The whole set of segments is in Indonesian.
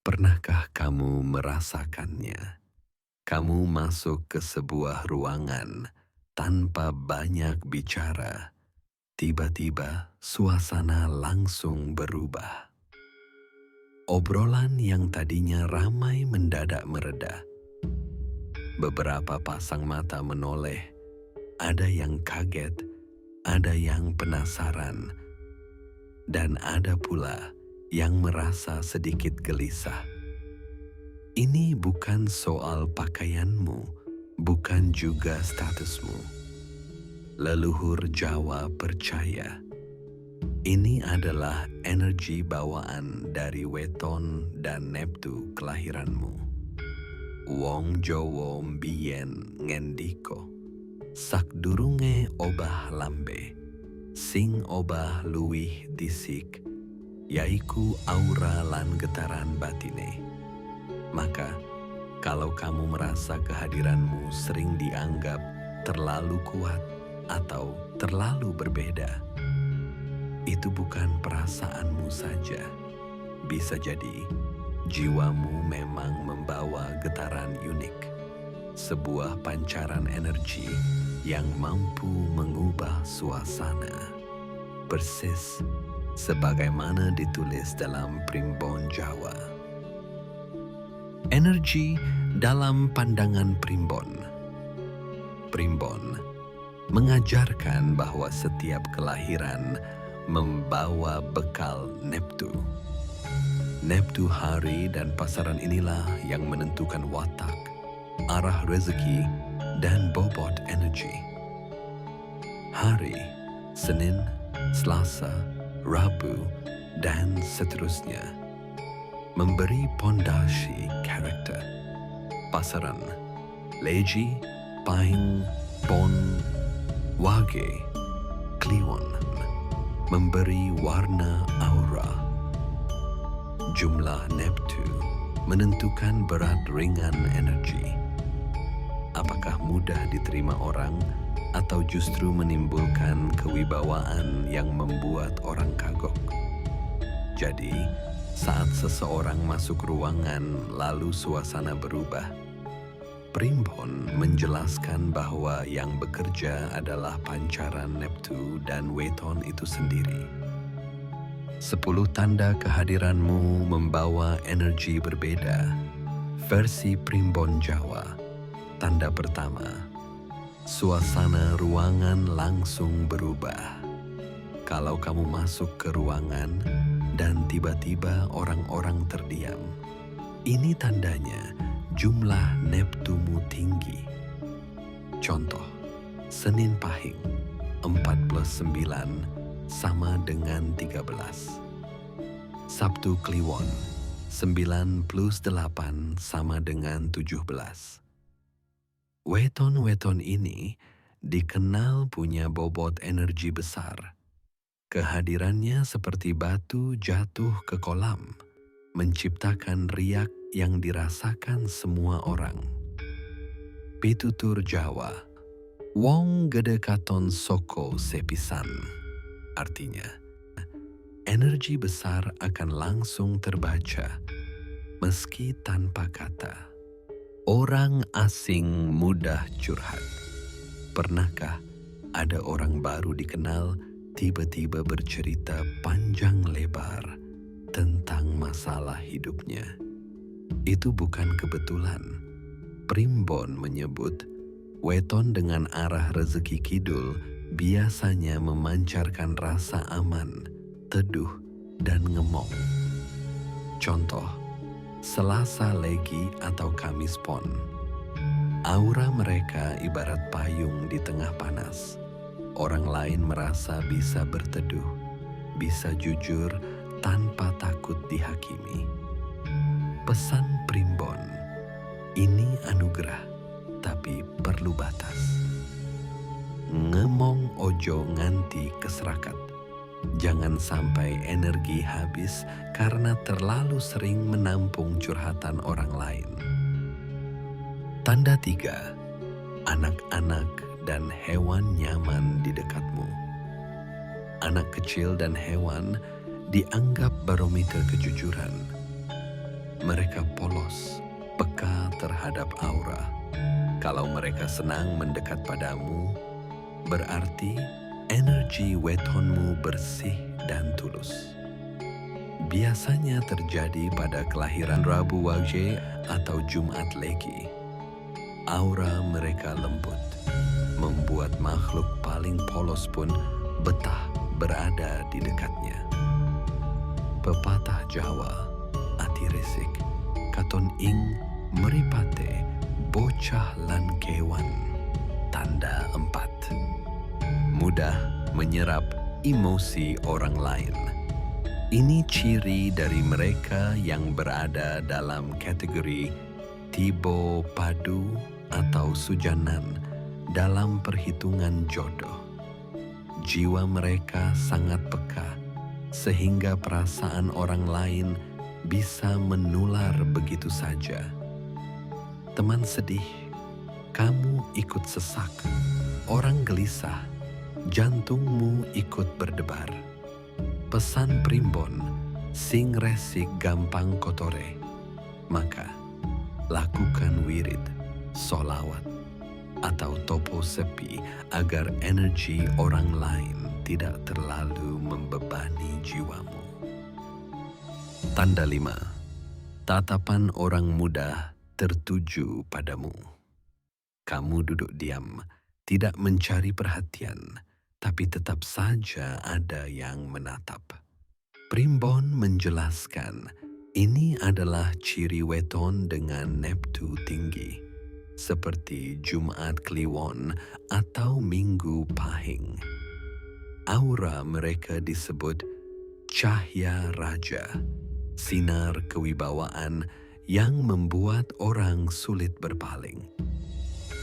Pernahkah kamu merasakannya? Kamu masuk ke sebuah ruangan tanpa banyak bicara. Tiba-tiba suasana langsung berubah. Obrolan yang tadinya ramai mendadak mereda. Beberapa pasang mata menoleh. Ada yang kaget, ada yang penasaran, dan ada pula yang merasa sedikit gelisah. Ini bukan soal pakaianmu, bukan juga statusmu. Leluhur Jawa percaya, ini adalah energi bawaan dari Weton dan Neptu kelahiranmu. Wong Jowo mbiyen ngendiko, sakdurunge obah lambe, sing obah luwih disik, yaiku aura lan getaran batine. Maka, kalau kamu merasa kehadiranmu sering dianggap terlalu kuat atau terlalu berbeda, itu bukan perasaanmu saja. Bisa jadi, jiwamu memang membawa getaran unik, sebuah pancaran energi yang mampu mengubah suasana. Persis sebagaimana ditulis dalam Primbon Jawa. Energi dalam pandangan Primbon. Primbon mengajarkan bahwa setiap kelahiran membawa bekal Neptu. Neptu hari dan pasaran inilah yang menentukan watak, arah rezeki, dan bobot energi. Hari, Senin, Selasa, Rabu, dan seterusnya memberi pondasi karakter. Pasaran, Leji, Pahing, Pon, Wage, Kliwon memberi warna aura. Jumlah Neptu menentukan berat ringan energi. Apakah mudah diterima orang atau justru menimbulkan kewibawaan yang membuat orang kagok? Jadi, saat seseorang masuk ruangan lalu suasana berubah, Primbon menjelaskan bahwa yang bekerja adalah pancaran Neptu dan Weton itu sendiri. 10 tanda kehadiranmu membawa energi berbeda. Versi Primbon Jawa. Tanda pertama, suasana ruangan langsung berubah. Kalau kamu masuk ke ruangan dan tiba-tiba orang-orang terdiam, ini tandanya jumlah Neptumu tinggi. Contoh, Senin Pahing 49 sama dengan 13. Sabtu Kliwon 9 plus 8 sama dengan 17. Weton-weton ini dikenal punya bobot energi besar. Kehadirannya seperti batu jatuh ke kolam, menciptakan riak yang dirasakan semua orang. Pitutur Jawa, wong gede katon soko sepisan. Artinya, energi besar akan langsung terbaca, meski tanpa kata. Orang asing mudah curhat. Pernahkah ada orang baru dikenal tiba-tiba bercerita panjang lebar tentang masalah hidupnya? Itu bukan kebetulan. Primbon menyebut, Weton dengan arah rezeki kidul biasanya memancarkan rasa aman, teduh, dan ngemong. Contoh, Selasa Legi atau Kamis Pon. Aura mereka ibarat payung di tengah panas. Orang lain merasa bisa berteduh, bisa jujur tanpa takut dihakimi. Pesan Primbon, ini anugerah, tapi perlu batas. Ngemong ojo nganti keserakat. Jangan sampai energi habis karena terlalu sering menampung curhatan orang lain. Tanda 3, anak-anak dan hewan nyaman di dekatmu. Anak kecil dan hewan dianggap barometer kejujuran. mereka polos, peka terhadap aura. Kalau mereka senang mendekat padamu, berarti energi wetonmu bersih dan tulus. Biasanya terjadi pada kelahiran Rabu Wage atau Jumat Legi. Aura mereka lembut, membuat makhluk paling polos pun betah berada di dekatnya. Pepatah Jawa, ati resik, katon ing meripate, bocah lan kewan, tanda 4. Mudah menyerap emosi orang lain. Ini ciri dari mereka yang berada dalam kategori tibo padu atau sujanan dalam perhitungan jodoh. Jiwa mereka sangat peka, sehingga perasaan orang lain bisa menular begitu saja. Teman sedih, kamu ikut sesak. Orang gelisah, jantungmu ikut berdebar. Pesan primbon, sing resik gampang kotore. Maka, lakukan wirid, solawat, atau topo sepi agar energi orang lain tidak terlalu membebani jiwamu. Tanda 5. Tatapan orang muda tertuju padamu. Kamu duduk diam, tidak mencari perhatian, tapi tetap saja ada yang menatap. Primbon menjelaskan, ini adalah ciri weton dengan neptu tinggi, seperti Jumat Kliwon atau Minggu Pahing. Aura mereka disebut cahaya raja, sinar kewibawaan yang membuat orang sulit berpaling.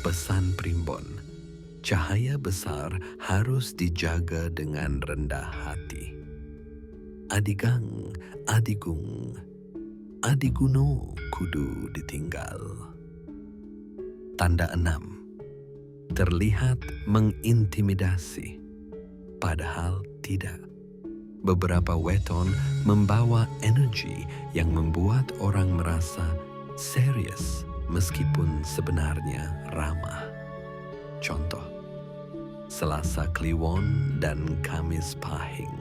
Pesan primbon, cahaya besar harus dijaga dengan rendah hati. Adigang, adigung, adiguno kudu ditinggal. Tanda 6. Terlihat mengintimidasi, padahal tidak. Beberapa weton membawa energi yang membuat orang merasa serius meskipun sebenarnya ramah. Contoh, Selasa Kliwon dan Kamis Pahing.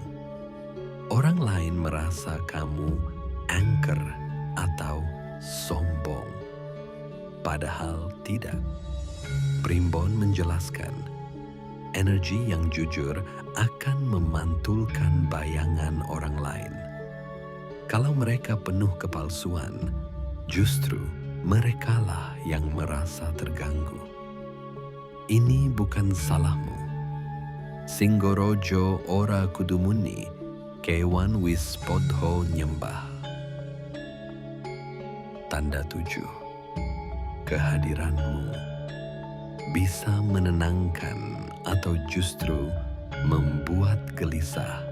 Orang lain merasa kamu angker atau sombong, padahal tidak. Primbon menjelaskan, energi yang jujur akan memantulkan bayangan orang lain. Kalau mereka penuh kepalsuan, justru merekalah yang merasa terganggu. Ini bukan salahmu. Singgorojo ora kudumuni, kewan wis podho nyembah. Tanda 7. Kehadiranmu bisa menenangkan atau justru membuat gelisah.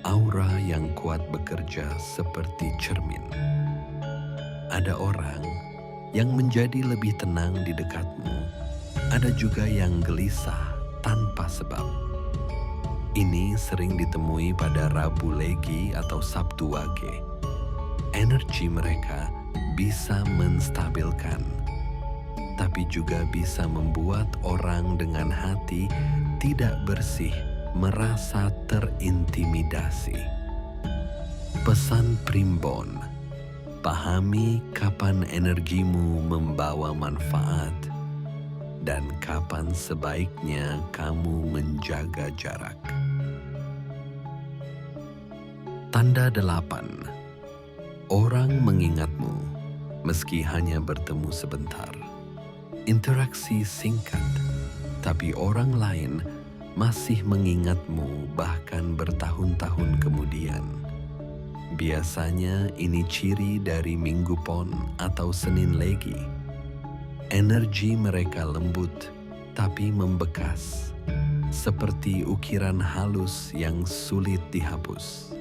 Aura yang kuat bekerja seperti cermin. Ada orang yang menjadi lebih tenang di dekatmu, ada juga yang gelisah tanpa sebab. Ini sering ditemui pada Rabu Legi atau Sabtu Wage. Energi mereka bisa menstabilkan, tapi juga bisa membuat orang dengan hati tidak bersih merasa terintimidasi. Pesan primbon, pahami kapan energimu membawa manfaat dan kapan sebaiknya kamu menjaga jarak. Tanda 8. Orang mengingatmu meski hanya bertemu sebentar. Interaksi singkat, tapi orang lain masih mengingatmu bahkan bertahun-tahun kemudian. Biasanya ini ciri dari Minggu Pon atau Senin Legi. Energi mereka lembut tapi membekas, seperti ukiran halus yang sulit dihapus.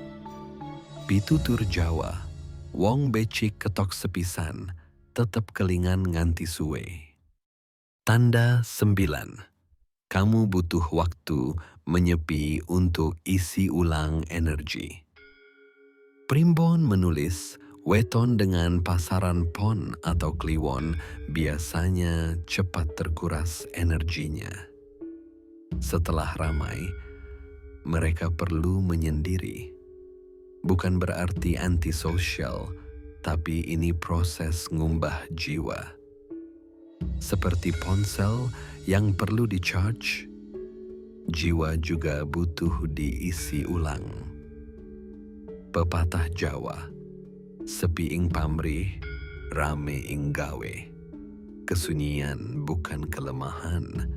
Pitutur Jawa, wong becik ketok sepisan, tetep kelingan nganti suwe. Tanda 9. Kamu butuh waktu menyepi untuk isi ulang energi. Primbon menulis, Weton dengan pasaran pon atau kliwon biasanya cepat terkuras energinya. Setelah ramai, mereka perlu menyendiri. Bukan berarti antisosial, tapi ini proses ngumbah jiwa. Seperti ponsel yang perlu di-charge, jiwa juga butuh diisi ulang. Pepatah Jawa, sepi ing pamrih, rame ing gawe. Kesunyian bukan kelemahan,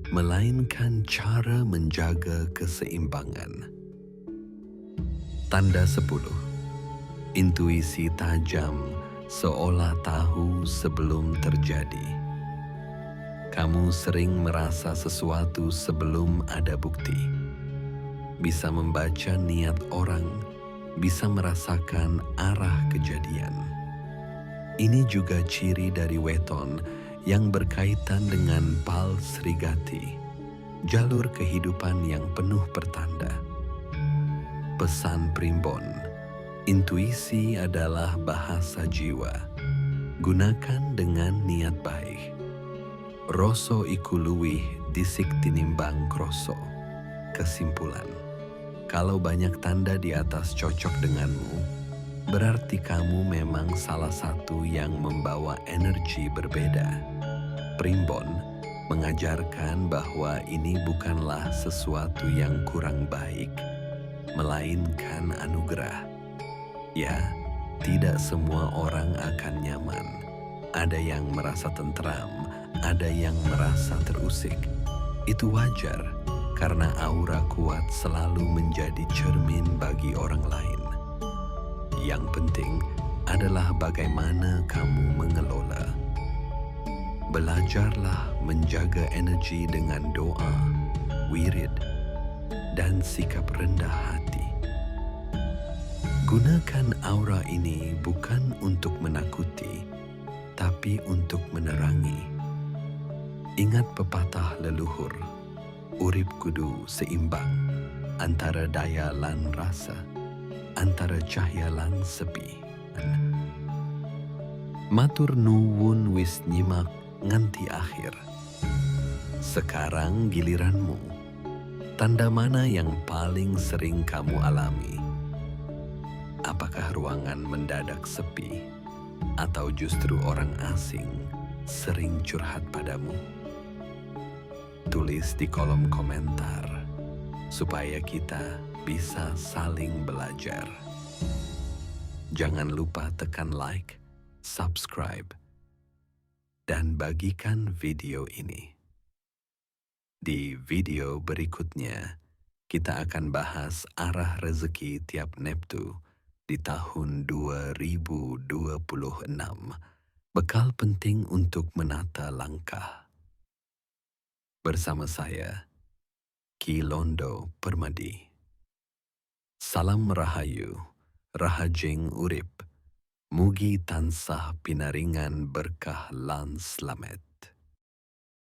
melainkan cara menjaga keseimbangan. Tanda 10. Intuisi tajam seolah tahu sebelum terjadi. Kamu sering merasa sesuatu sebelum ada bukti. Bisa membaca niat orang, bisa merasakan arah kejadian. Ini juga ciri dari weton yang berkaitan dengan pal Srigati, jalur kehidupan yang penuh pertanda. Pesan primbon, intuisi adalah bahasa jiwa. Gunakan dengan niat baik. Rasa iku luwih disik tinimbang kroso. Kesimpulan, kalau banyak tanda di atas cocok denganmu, berarti kamu memang salah satu yang membawa energi berbeda. Primbon mengajarkan bahwa ini bukanlah sesuatu yang kurang baik, melainkan anugerah. Ya, tidak semua orang akan nyaman. Ada yang merasa tentram, ada yang merasa terusik. Itu wajar, karena aura kuat selalu menjadi cermin bagi orang lain. Yang penting adalah bagaimana kamu mengelola. Belajarlah menjaga energi dengan doa, wirid, dan sikap rendah hati. Gunakan aura ini bukan untuk menakuti, tapi untuk menerangi. Ingat pepatah leluhur, urip kudu seimbang, antara daya lan rasa, antara cahya lan sepi. Matur nuwun wis nyimak nganti akhir. Sekarang giliranmu. Tanda mana yang paling sering kamu alami? Apakah ruangan mendadak sepi, atau justru orang asing sering curhat padamu? Tulis di kolom komentar, supaya kita bisa saling belajar. Jangan lupa tekan like, subscribe, dan bagikan video ini. Di video berikutnya, kita akan bahas arah rezeki tiap Neptu di tahun 2026. Bekal penting untuk menata langkah. Bersama saya, Ki Londo Permadi. Salam Rahayu, Rahajeng Urip, mugi tansah pinaringan berkah lan slamet.